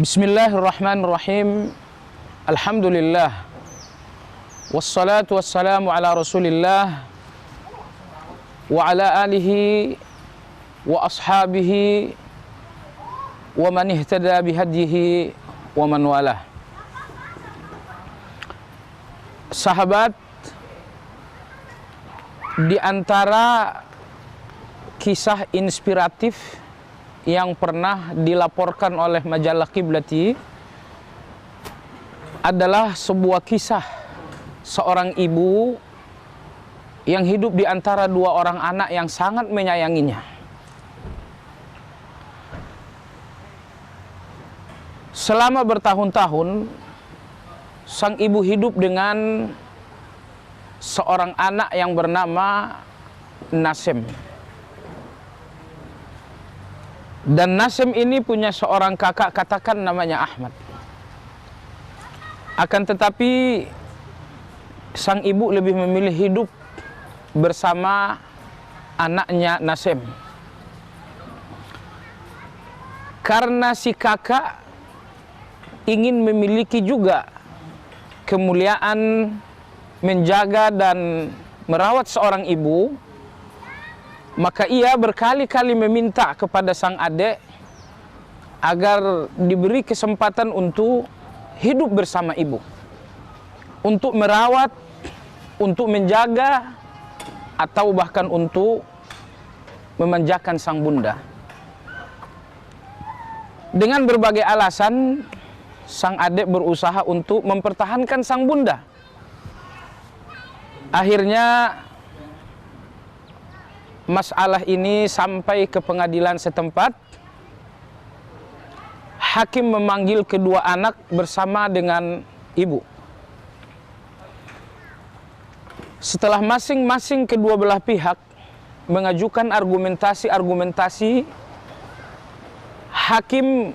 Bismillahirrahmanirrahim. Alhamdulillah. Wassalatu wassalamu ala Rasulillah wa ala alihi wa ashabihi wa man ihtada bihadyihi wa man walah. Sahabat, di antara kisah inspiratif yang pernah dilaporkan oleh majalah Qiblati adalah sebuah kisah seorang ibu yang hidup di antara dua orang anak yang sangat menyayanginya. Selama bertahun-tahun, sang ibu hidup dengan seorang anak yang bernama Nasim. Dan Nasim ini punya seorang kakak, katakan namanya Ahmad. Akan tetapi sang ibu lebih memilih hidup bersama anaknya Nasim, karena si kakak ingin memiliki juga kemuliaan menjaga dan merawat seorang ibu. Maka ia berkali-kali meminta kepada sang adik agar diberi kesempatan untuk hidup bersama ibu, untuk merawat, untuk menjaga, atau bahkan untuk memanjakan sang bunda. Dengan berbagai alasan, sang adik berusaha untuk mempertahankan sang bunda. Akhirnya masalah ini sampai ke pengadilan setempat. Hakim memanggil kedua anak bersama dengan ibu. Setelah masing-masing kedua belah pihak mengajukan argumentasi, hakim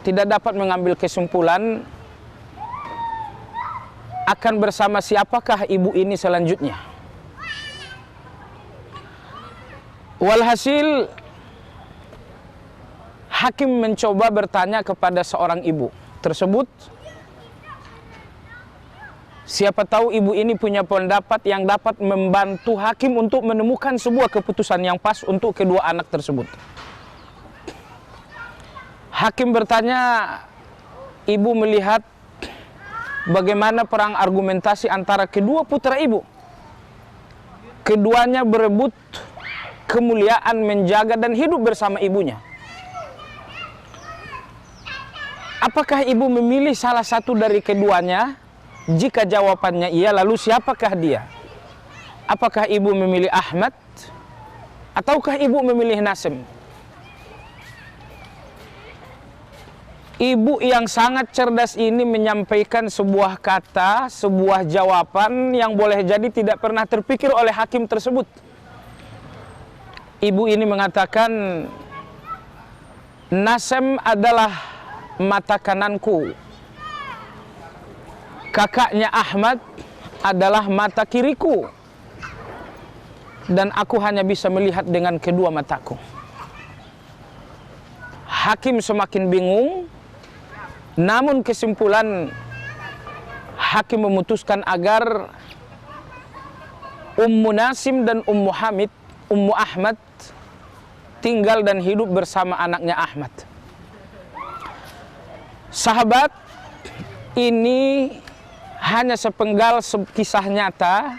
tidak dapat mengambil kesimpulan akan bersama siapakah ibu ini selanjutnya. Walhasil, hakim mencoba bertanya kepada seorang ibu tersebut. Siapa tahu ibu ini punya pendapat yang dapat membantu hakim untuk menemukan sebuah keputusan yang pas untuk kedua anak tersebut. Hakim bertanya, ibu melihat bagaimana perang argumentasi antara kedua putra ibu. Keduanya berebut kemuliaan menjaga dan hidup bersama ibunya. Apakah ibu memilih salah satu dari keduanya? Jika jawabannya iya, lalu siapakah dia? Apakah ibu memilih Ahmad ataukah ibu memilih Nasim? Ibu yang sangat cerdas ini menyampaikan sebuah kata, sebuah jawaban yang boleh jadi tidak pernah terpikir oleh hakim tersebut. Ibu ini mengatakan, Nasim adalah mata kananku, kakaknya Ahmad adalah mata kiriku, dan aku hanya bisa melihat dengan kedua mataku. Hakim semakin bingung, namun kesimpulan hakim memutuskan agar Ummu Nasim dan Ummu Ahmad tinggal dan hidup bersama anaknya Ahmad. Sahabat, ini hanya sepenggal kisah nyata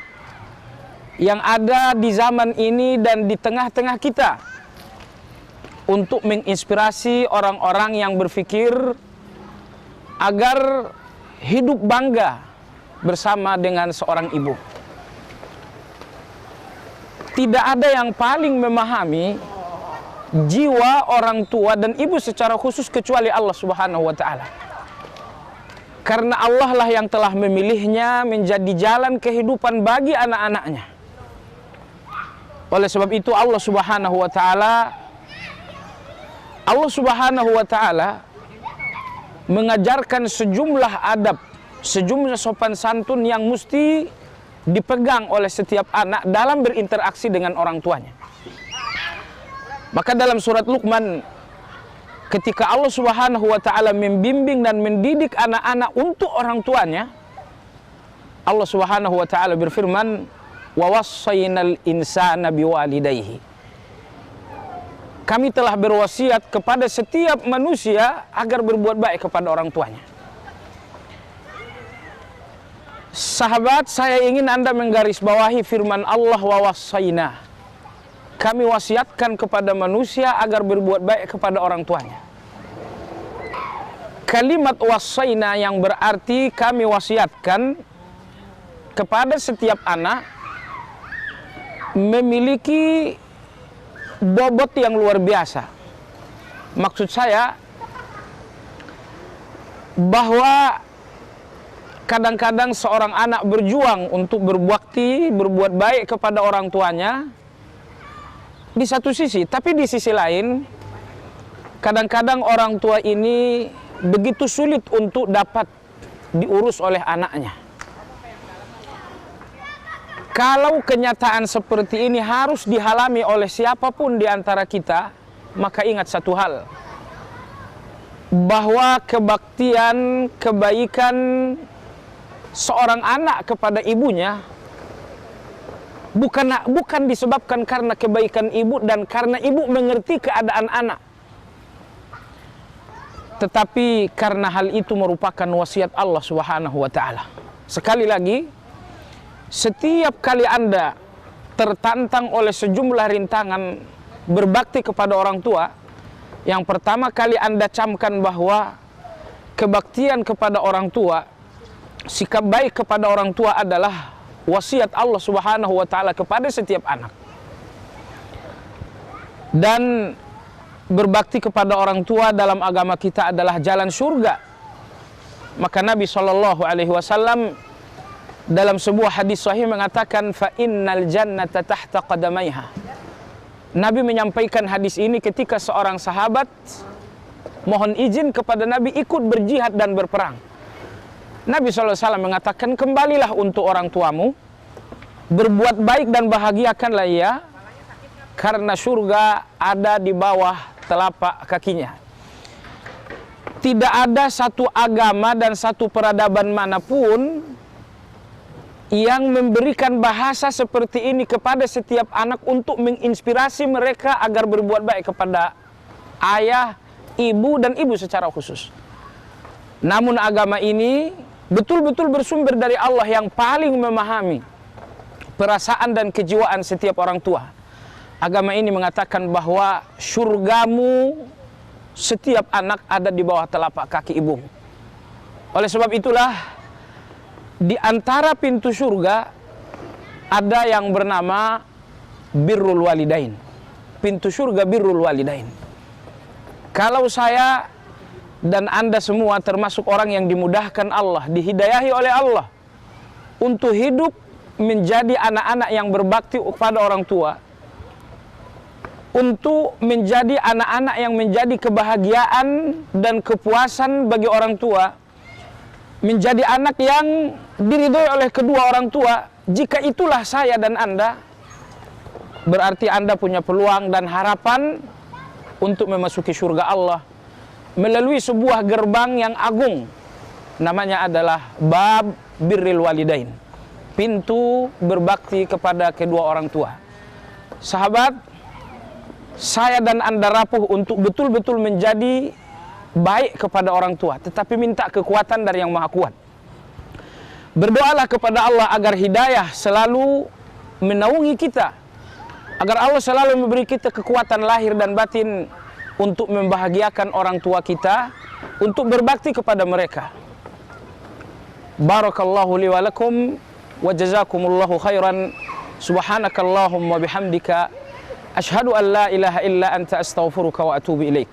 yang ada di zaman ini dan di tengah-tengah kita untuk menginspirasi orang-orang yang berpikir agar hidup bangga bersama dengan seorang ibu. Tidak ada yang paling memahami jiwa orang tua dan ibu secara khusus kecuali Allah Subhanahu wa Ta'ala. Karena Allah lah yang telah memilihnya menjadi jalan kehidupan bagi anak-anaknya. Oleh sebab itu Allah Subhanahu wa Ta'ala mengajarkan sejumlah adab, sejumlah sopan santun yang mesti dipegang oleh setiap anak dalam berinteraksi dengan orang tuanya. Maka dalam surat Luqman ketika Allah Subhanahu wa taala membimbing dan mendidik anak-anak untuk orang tuanya, Allah Subhanahu wa taala berfirman, "Wa wassaynal insana biwalidayhi." Kami telah berwasiat kepada setiap manusia agar berbuat baik kepada orang tuanya. Sahabat, saya ingin Anda menggarisbawahi firman Allah, "Wa wassayna." Kami wasiatkan kepada manusia agar berbuat baik kepada orang tuanya. Kalimat wassayna yang berarti kami wasiatkan kepada setiap anak memiliki bobot yang luar biasa. Maksud saya bahwa kadang-kadang seorang anak berjuang untuk berbakti, berbuat baik kepada orang tuanya di satu sisi, tapi di sisi lain kadang-kadang orang tua ini begitu sulit untuk dapat diurus oleh anaknya. Kalau kenyataan seperti ini harus dialami oleh siapapun di antara kita, maka ingat satu hal, bahwa kebaktian, kebaikan seorang anak kepada ibunya bukan disebabkan karena kebaikan ibu dan karena ibu mengerti keadaan anak, tetapi karena hal itu merupakan wasiat Allah Subhanahu wa taala. Sekali lagi, setiap kali Anda tertantang oleh sejumlah rintangan berbakti kepada orang tua, yang pertama kali Anda camkan bahwa kebaktian kepada orang tua, sikap baik kepada orang tua adalah wasiat Allah Subhanahu wa taala kepada setiap anak. Dan berbakti kepada orang tua dalam agama kita adalah jalan surga. Maka Nabi SAW dalam sebuah hadis sahih mengatakan, fa innal jannata tahta qadamaiha. Nabi menyampaikan hadis ini ketika seorang sahabat mohon izin kepada Nabi ikut berjihad dan berperang. Nabi SAW mengatakan, kembalilah untuk orang tuamu, berbuat baik dan bahagiakanlah ia, karena surga ada di bawah telapak kakinya. Tidak ada satu agama dan satu peradaban manapun yang memberikan bahasa seperti ini kepada setiap anak untuk menginspirasi mereka agar berbuat baik kepada ayah, ibu, dan ibu secara khusus. Namun agama ini betul-betul bersumber dari Allah yang paling memahami perasaan dan kejiwaan setiap orang tua. Agama ini mengatakan bahwa surgamu setiap anak ada di bawah telapak kaki ibumu. Oleh sebab itulah, di antara pintu surga ada yang bernama birrul walidain. Pintu surga birrul walidain. Kalau saya dan Anda semua termasuk orang yang dimudahkan Allah, dihidayahi oleh Allah untuk hidup menjadi anak-anak yang berbakti kepada orang tua, untuk menjadi anak-anak yang menjadi kebahagiaan dan kepuasan bagi orang tua, menjadi anak yang diridhoi oleh kedua orang tua, jika itulah saya dan Anda, berarti Anda punya peluang dan harapan untuk memasuki surga Allah melalui sebuah gerbang yang agung, namanya adalah bab birril walidain, pintu berbakti kepada kedua orang tua. Sahabat, saya dan Anda rapuh untuk betul-betul menjadi baik kepada orang tua, tetapi minta kekuatan dari Yang Maha Kuat. Berdoalah kepada Allah agar hidayah selalu menaungi kita, agar Allah selalu memberi kita kekuatan lahir dan batin untuk membahagiakan orang tua kita, untuk berbakti kepada mereka. Barakallahu li wa lakum wa jazakumullahu khairan. Subhanakallahumma bihamdika, asyhadu an la ilaha illa anta astaghfiruka wa atubu ilaik.